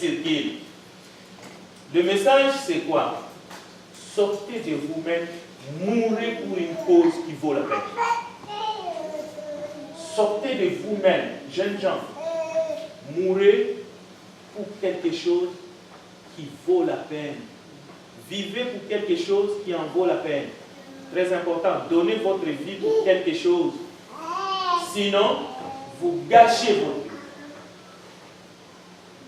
circulent. Le message, c'est quoi? Sortez de vous-même, mourrez pour une cause qui vaut la peine. Sortez de vous-même, jeunes gens, mourrez pour quelque chose qui vaut la peine. Vivez pour quelque chose qui en vaut la peine. Très important, donnez votre vie pour quelque chose. Sinon, vous gâchez votre vie.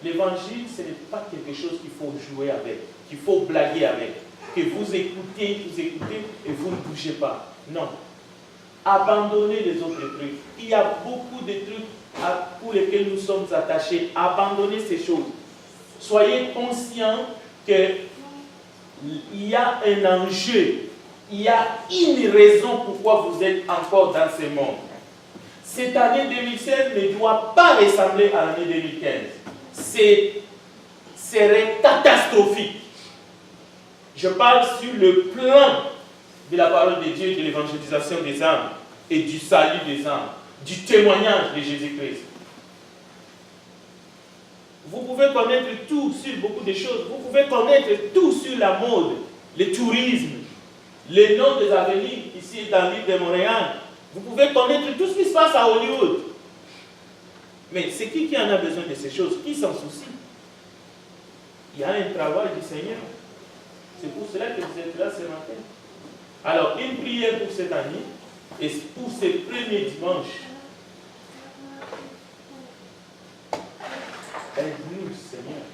L'évangile, ce n'est pas quelque chose qu'il faut jouer avec, qu'il faut blaguer avec, que vous écoutez et vous ne bougez pas. Non. Abandonnez les autres trucs. Il y a beaucoup de trucs pour lesquels nous sommes attachés. Abandonnez ces choses. Soyez conscients qu'il y a un enjeu. Il y a une raison pourquoi vous êtes encore dans ce monde. Cette année 2016 ne doit pas ressembler à l'année 2015. Serait catastrophique. Je parle sur le plan de la parole de Dieu, de l'évangélisation des âmes et du salut des âmes, du témoignage de Jésus-Christ. Vous pouvez connaître tout sur beaucoup de choses. Vous pouvez connaître tout sur la mode, le tourisme, les noms des avenues ici dans l'île de Montréal. Vous pouvez connaître tout ce qui se passe à Hollywood. Mais c'est qui en a besoin de ces choses? Qui s'en soucie? Il y a un travail du Seigneur. C'est pour cela que vous êtes là ce matin. Alors, une prière pour cette année et pour ce premier dimanche. Aide-nous, Seigneur.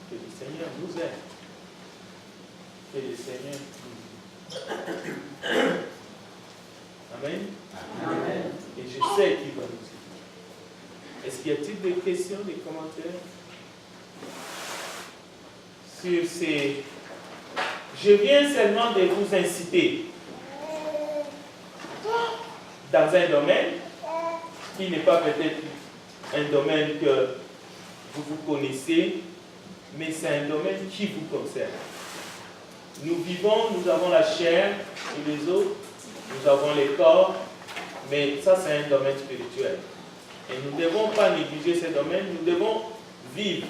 Que le Seigneur nous aide. Que le Seigneur nous aide. Amen. Amen. Et je sais qu'il va nous aider. Est-ce qu'il y a-t-il des questions, des commentaires sur ces... Je viens seulement de vous inciter dans un domaine qui n'est pas peut-être un domaine que vous connaissez, mais c'est un domaine qui vous concerne. Nous vivons, nous avons la chair et les autres, nous avons les corps, mais ça c'est un domaine spirituel. Et nous ne devons pas négliger ce domaine, nous devons vivre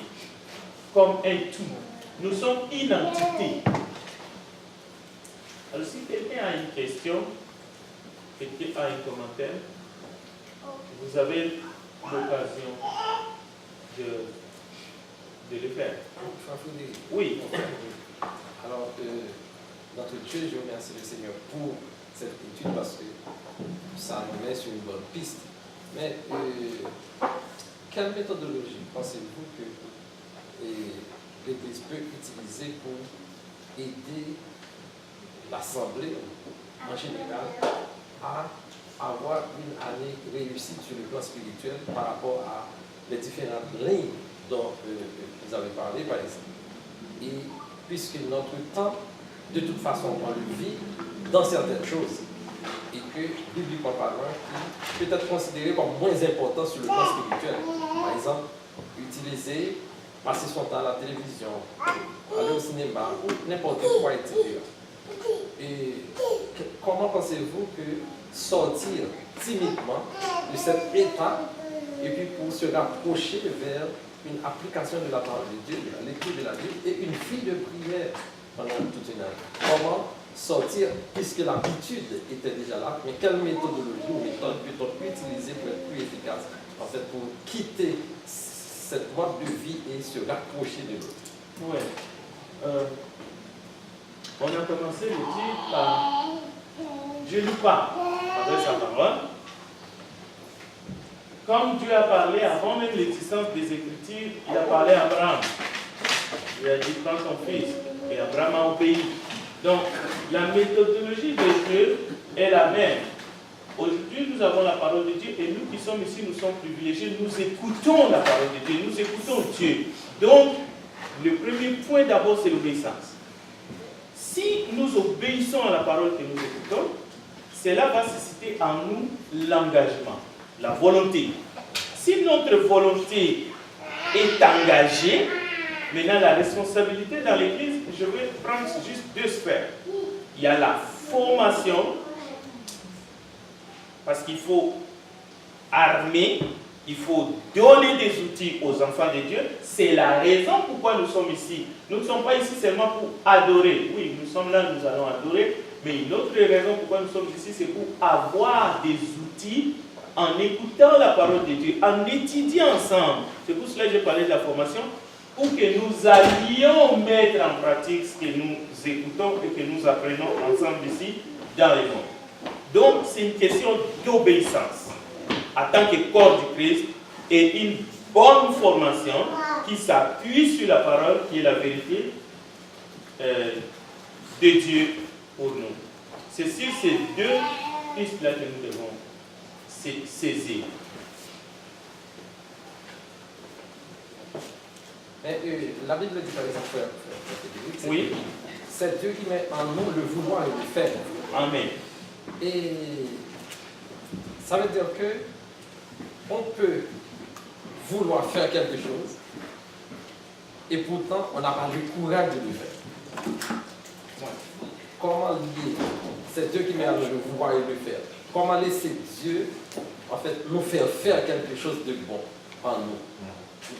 comme un tout. Nous sommes une entité. Alors si quelqu'un a une question, quelqu'un a un commentaire, vous avez l'occasion de le faire. Oui. Alors, notre Dieu, je remercie le Seigneur pour cette étude parce que ça nous met sur une bonne piste. Mais quelle méthodologie pensez-vous que l'Église peut utiliser pour aider l'Assemblée en général à avoir une année réussie sur le plan spirituel par rapport à les différentes lignes dont vous avez parlé, par exemple? Et puisque notre temps, de toute façon, on le vit dans certaines choses, et que, bibliquement parlant, qui peut être considéré comme moins important sur le plan spirituel. Par exemple, utiliser, passer son temps à la télévision, aller au cinéma, ou n'importe quoi, etc. Et comment pensez-vous que sortir timidement de cet état, et puis pour se rapprocher vers une application de la parole de Dieu, de la lecture de la Bible, et une vie de prière pendant toute une année? Comment sortir, puisque l'habitude était déjà là, mais quelle méthodologie ou méthode peut-on utiliser pour être plus efficace, en fait, pour quitter cette mode de vie et se rapprocher de l'autre? Oui. On a commencé l'étude par Dieu nous parle avec sa parole. Comme Dieu a parlé avant même l'existence des Écritures, il a parlé à Abraham. Il a dit, prends ton fils. Et Abraham a obéi. Donc, la méthodologie de Dieu est la même. Aujourd'hui, nous avons la parole de Dieu et nous qui sommes ici, nous sommes privilégiés, nous écoutons la parole de Dieu, nous écoutons Dieu. Donc, le premier point d'abord, c'est l'obéissance. Si nous obéissons à la parole que nous écoutons, cela va susciter en nous l'engagement, la volonté. Si notre volonté est engagée, maintenant la responsabilité dans l'Église, je vais prendre juste deux sphères. Il y a la formation, parce qu'il faut armer Il faut donner des outils aux enfants de Dieu. C'est la raison pourquoi nous sommes ici. Nous ne sommes pas ici seulement pour adorer. Oui, nous sommes là, nous allons adorer. Mais une autre raison pourquoi nous sommes ici, c'est pour avoir des outils en écoutant la parole de Dieu, en étudiant ensemble. C'est pour cela que j'ai parlé de la formation, pour que nous allions mettre en pratique ce que nous écoutons et que nous apprenons ensemble ici dans le monde. Donc, c'est une question d'obéissance en tant que corps du Christ et une bonne formation qui s'appuie sur la parole qui est la vérité de Dieu pour nous. C'est sur ces deux pistes-là que nous devons saisir. Mais la Bible dit par exemple, oui. C'est Dieu qui met en nous le vouloir et le faire. Amen. Et ça veut dire que on peut vouloir faire quelque chose et pourtant on n'a pas le courage de le faire. Comment lier? C'est Dieu qui met en nous le vouloir et le faire. Comment laisser Dieu en fait nous faire quelque chose de bon en nous?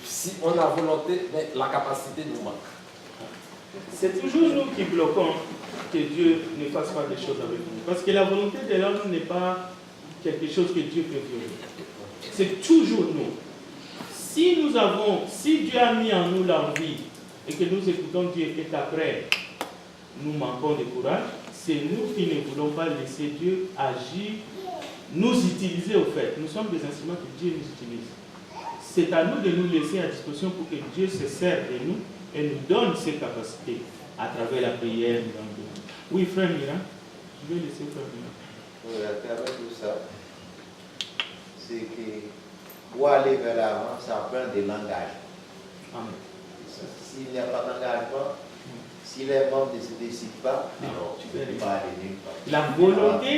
Si on a volonté, mais la capacité nous manque. C'est toujours nous qui bloquons que Dieu ne fasse pas des choses avec nous. Parce que la volonté de l'homme n'est pas quelque chose que Dieu peut violer. C'est toujours nous. Si Dieu a mis en nous l'envie et que nous écoutons Dieu et qu'après nous manquons de courage, c'est nous qui ne voulons pas laisser Dieu agir, nous utiliser au fait. Nous sommes des instruments que Dieu nous utilise. C'est à nous de nous laisser à disposition pour que Dieu se serve de nous et nous donne ses capacités à travers la prière. Oui, frère Mira, je vais laisser frère Mira. Oui, à travers tout ça, c'est que pour aller vers l'avant, ça prend de l'engagement. S'il n'y a pas d'engagement, si les membres ne se décident pas, alors tu ne peux pas aller nulle part. La volonté,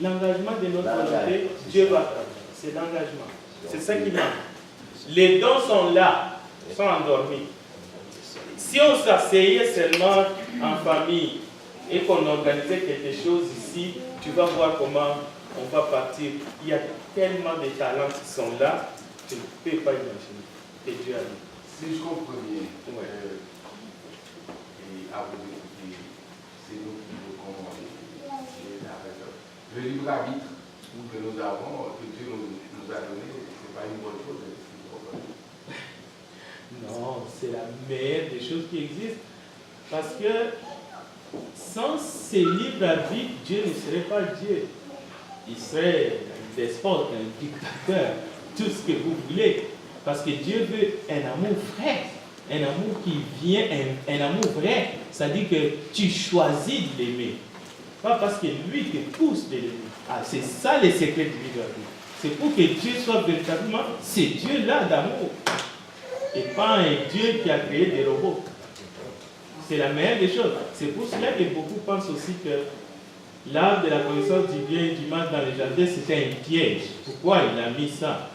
l'engagement de notre volonté, Dieu va travailler. C'est l'engagement. C'est ça qui manque. Les dons sont là, sont endormis. Si on s'asseyait seulement en famille et qu'on organisait quelque chose ici, tu vas voir comment on va partir. Il y a tellement de talents qui sont là, tu ne peux pas imaginer que Dieu a dit. Si je comprends bien, Ouais. Et à vous écouter, c'est nous qui nous commandons. Le libre arbitre que nous avons, que Dieu nous a donné, ce n'est pas une bonne chose. Non, c'est la meilleure des choses qui existent. Parce que sans ces libres arbitres, Dieu ne serait pas Dieu. Il serait un despote, un dictateur, tout ce que vous voulez. Parce que Dieu veut un amour vrai, un amour qui vient, un amour vrai. Ça dit que tu choisis de l'aimer. Pas parce que lui te pousse de l'aimer. Ah, c'est ça le secret du libre arbitre. C'est pour que Dieu soit véritablement ce Dieu-là d'amour. Et pas un Dieu qui a créé des robots. C'est la meilleure des choses. C'est pour cela que beaucoup pensent aussi que l'arbre de la connaissance du bien et du mal dans les jardins, c'était un piège. Pourquoi il a mis ça?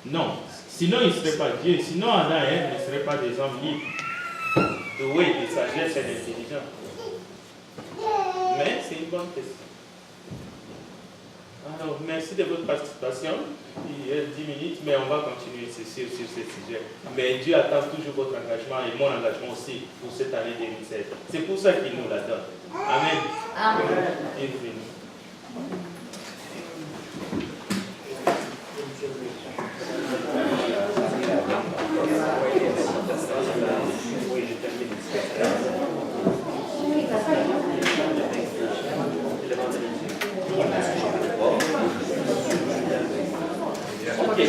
Non. Sinon, il ne serait pas Dieu. Sinon, Adam et Ève ne seraient pas des hommes libres, doués de sagesse et d'intelligence. Mais c'est une bonne question. Alors, merci de votre participation. Il reste 10 minutes, mais on va continuer, c'est sûr, sur ce sujet. Mais Dieu attend toujours votre engagement et mon engagement aussi pour cette année 2016. C'est pour ça qu'il nous la donne. Amen. Amen. Bienvenue. Oui, je termine. Ok.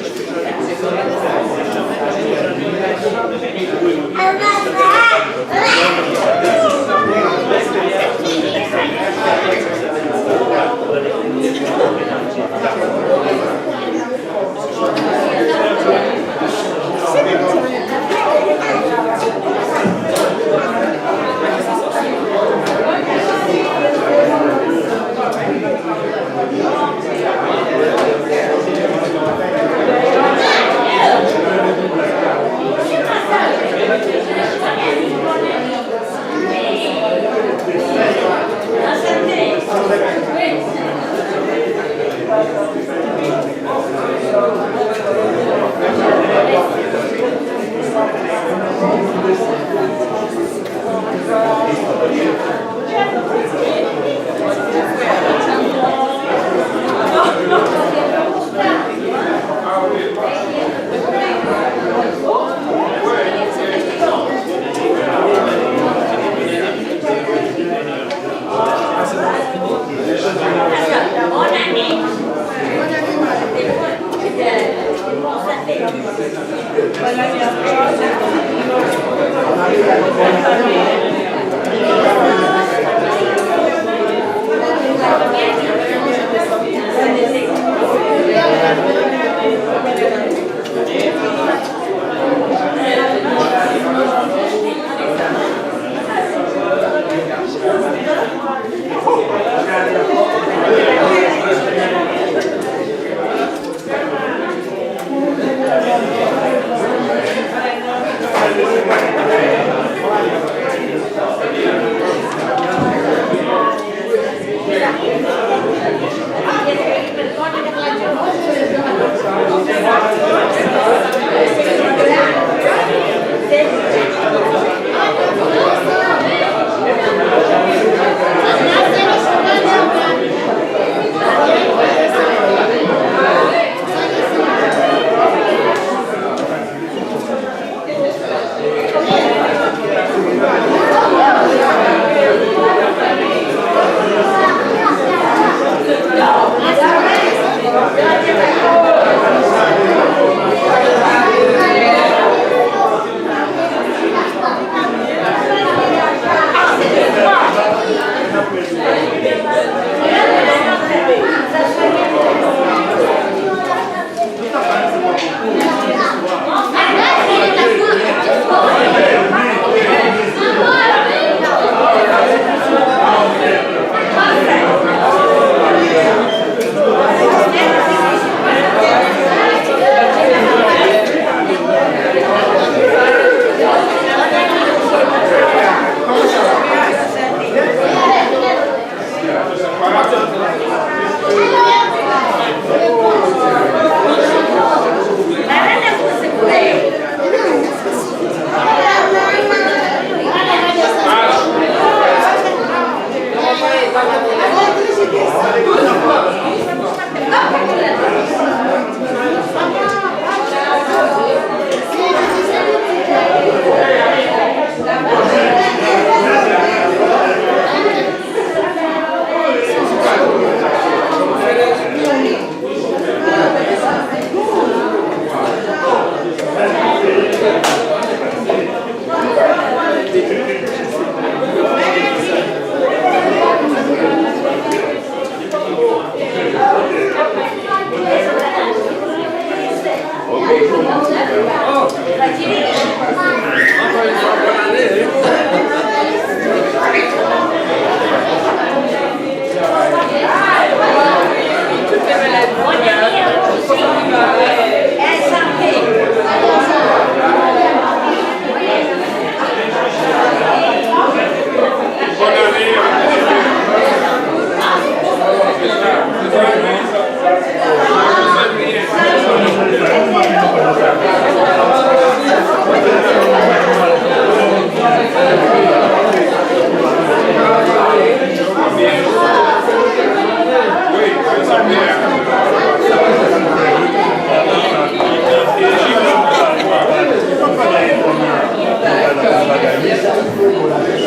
Gracias.